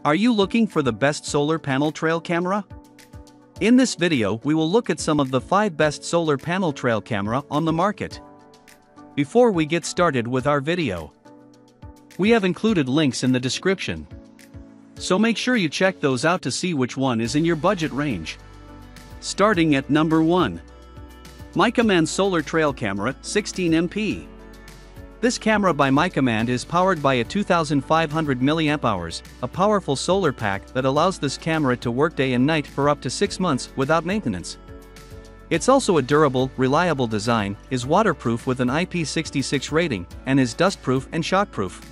Are you looking for the best solar panel trail camera? In this video we will look at some of the 5 best solar panel trail camera on the market. Before we get started with our video, we have included links in the description, so make sure you check those out to see which one is in your budget range. Starting at number 1. MyCommand Solar Trail Camera 16MP. This camera by MyCommand is powered by a 2500 mAh, a powerful solar pack that allows this camera to work day and night for up to 6 months without maintenance. It's also a durable, reliable design, is waterproof with an IP66 rating, and is dustproof and shockproof.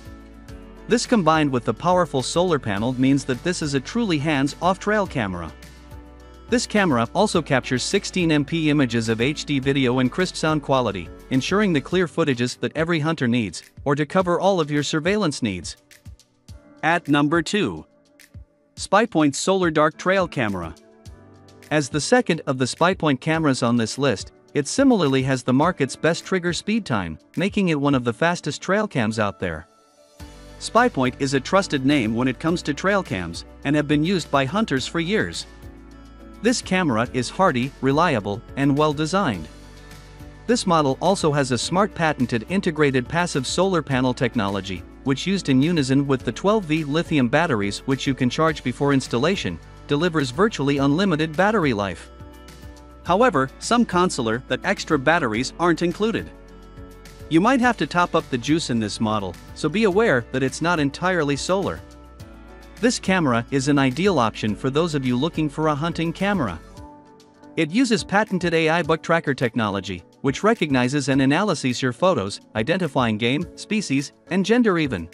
This combined with the powerful solar panel means that this is a truly hands-off trail camera. This camera also captures 16MP images of HD video and crisp sound quality, ensuring the clear footages that every hunter needs, or to cover all of your surveillance needs. At number 2. Spypoint Solar Dark Trail Camera. As the second of the Spypoint cameras on this list, it similarly has the market's best trigger speed time, making it one of the fastest trail cams out there. Spypoint is a trusted name when it comes to trail cams, and have been used by hunters for years. This camera is hardy, reliable, and well designed. This model also has a smart patented integrated passive solar panel technology, which used in unison with the 12V lithium batteries which you can charge before installation, delivers virtually unlimited battery life. However, some consular that extra batteries aren't included. You might have to top up the juice in this model, so be aware that it's not entirely solar. This camera is an ideal option for those of you looking for a hunting camera. It uses patented AI buck tracker technology, which recognizes and analyzes your photos, identifying game, species, and gender even.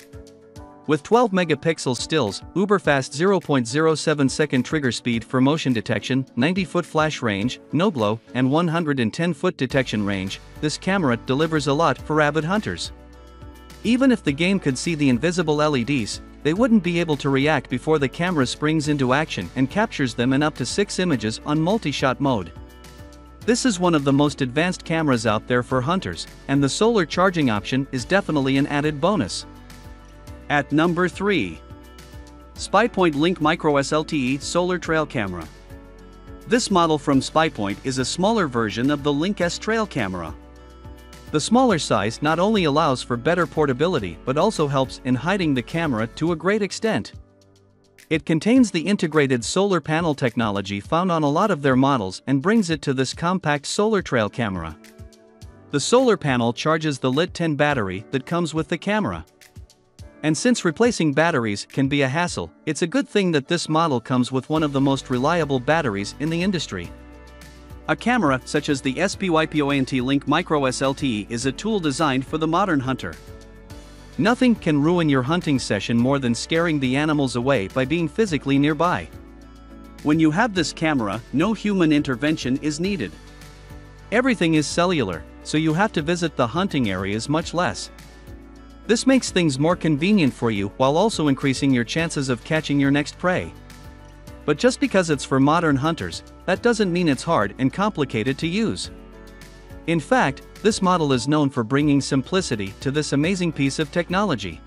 With 12 megapixel stills, uber-fast 0.07 second trigger speed for motion detection, 90-foot flash range, no glow, and 110-foot detection range, this camera delivers a lot for avid hunters. Even if the game could see the invisible LEDs, they wouldn't be able to react before the camera springs into action and captures them in up to 6 images on multi-shot mode. This is one of the most advanced cameras out there for hunters, and the solar charging option is definitely an added bonus. At number 3. Spypoint LINK-MICRO-S-LTE Solar Trail Camera. This model from Spypoint is a smaller version of the Link-S trail camera. The smaller size not only allows for better portability but also helps in hiding the camera to a great extent. It contains the integrated solar panel technology found on a lot of their models and brings it to this compact solar trail camera. The solar panel charges the LIT-10 battery that comes with the camera. And since replacing batteries can be a hassle, it's a good thing that this model comes with one of the most reliable batteries in the industry. A camera such as the Spypoint LINK-MICRO-S-LTE is a tool designed for the modern hunter. Nothing can ruin your hunting session more than scaring the animals away by being physically nearby. When you have this camera, no human intervention is needed. Everything is cellular, so you have to visit the hunting areas much less. This makes things more convenient for you while also increasing your chances of catching your next prey. But just because it's for modern hunters, that doesn't mean it's hard and complicated to use. In fact, this model is known for bringing simplicity to this amazing piece of technology.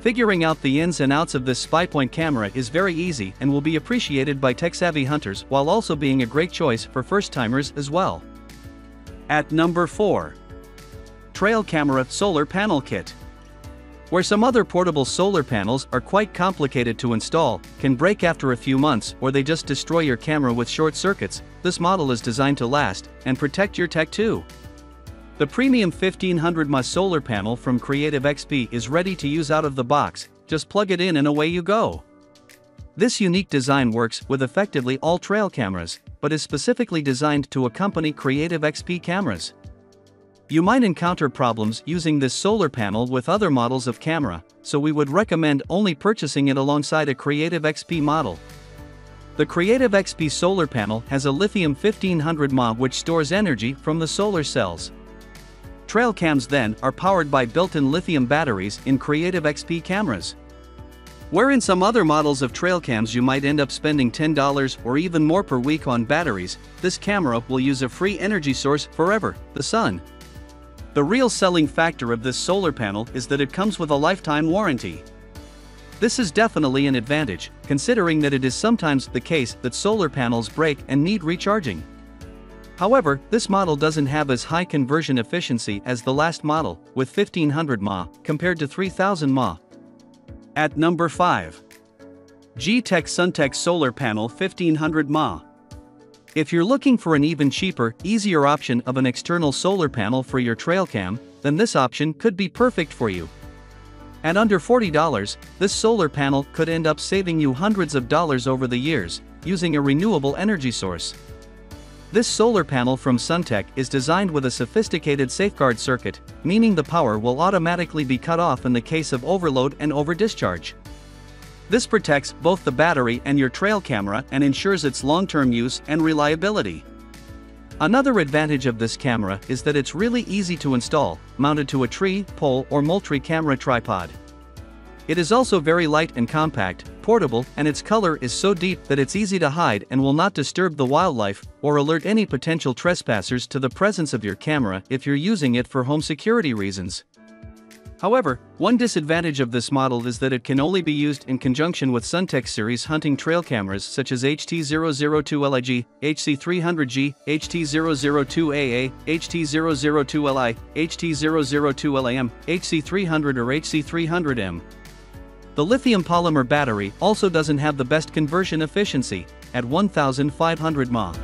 Figuring out the ins and outs of this Spypoint camera is very easy and will be appreciated by tech-savvy hunters while also being a great choice for first-timers as well. At number 4. Trail Camera Solar Panel Kit. Where some other portable solar panels are quite complicated to install, can break after a few months, or they just destroy your camera with short circuits, this model is designed to last and protect your tech too. The premium 1500 mAh solar panel from Creative XP is ready to use out of the box, just plug it in and away you go. This unique design works with effectively all trail cameras, but is specifically designed to accompany Creative XP cameras. You might encounter problems using this solar panel with other models of camera, so we would recommend only purchasing it alongside a Creative XP model. The Creative XP solar panel has a lithium 1500 mAh which stores energy from the solar cells. Trail cams then are powered by built-in lithium batteries in Creative XP cameras. Where in some other models of trail cams you might end up spending $10 or even more per week on batteries, this camera will use a free energy source forever, the sun. The real selling factor of this solar panel is that it comes with a lifetime warranty. This is definitely an advantage, considering that it is sometimes the case that solar panels break and need recharging. However, this model doesn't have as high conversion efficiency as the last model, with 1500 mAh, compared to 3000 mAh. At number 5. Gtex Suntech Solar Panel 1500 mAh. If you're looking for an even cheaper, easier option of an external solar panel for your trail cam, then this option could be perfect for you. At under $40, this solar panel could end up saving you hundreds of dollars over the years, using a renewable energy source. This solar panel from Suntech is designed with a sophisticated safeguard circuit, meaning the power will automatically be cut off in the case of overload and overdischarge. This protects both the battery and your trail camera and ensures its long-term use and reliability. Another advantage of this camera is that it's really easy to install, mounted to a tree, pole, or multi-camera tripod. It is also very light and compact, portable, and its color is so deep that it's easy to hide and will not disturb the wildlife or alert any potential trespassers to the presence of your camera if you're using it for home security reasons. However, one disadvantage of this model is that it can only be used in conjunction with Suntech series hunting trail cameras such as HT002LIG, HC300G, HT002AA, HT002LI, HT002LAM, HC300 or HC300M. The lithium polymer battery also doesn't have the best conversion efficiency, at 1500 mAh.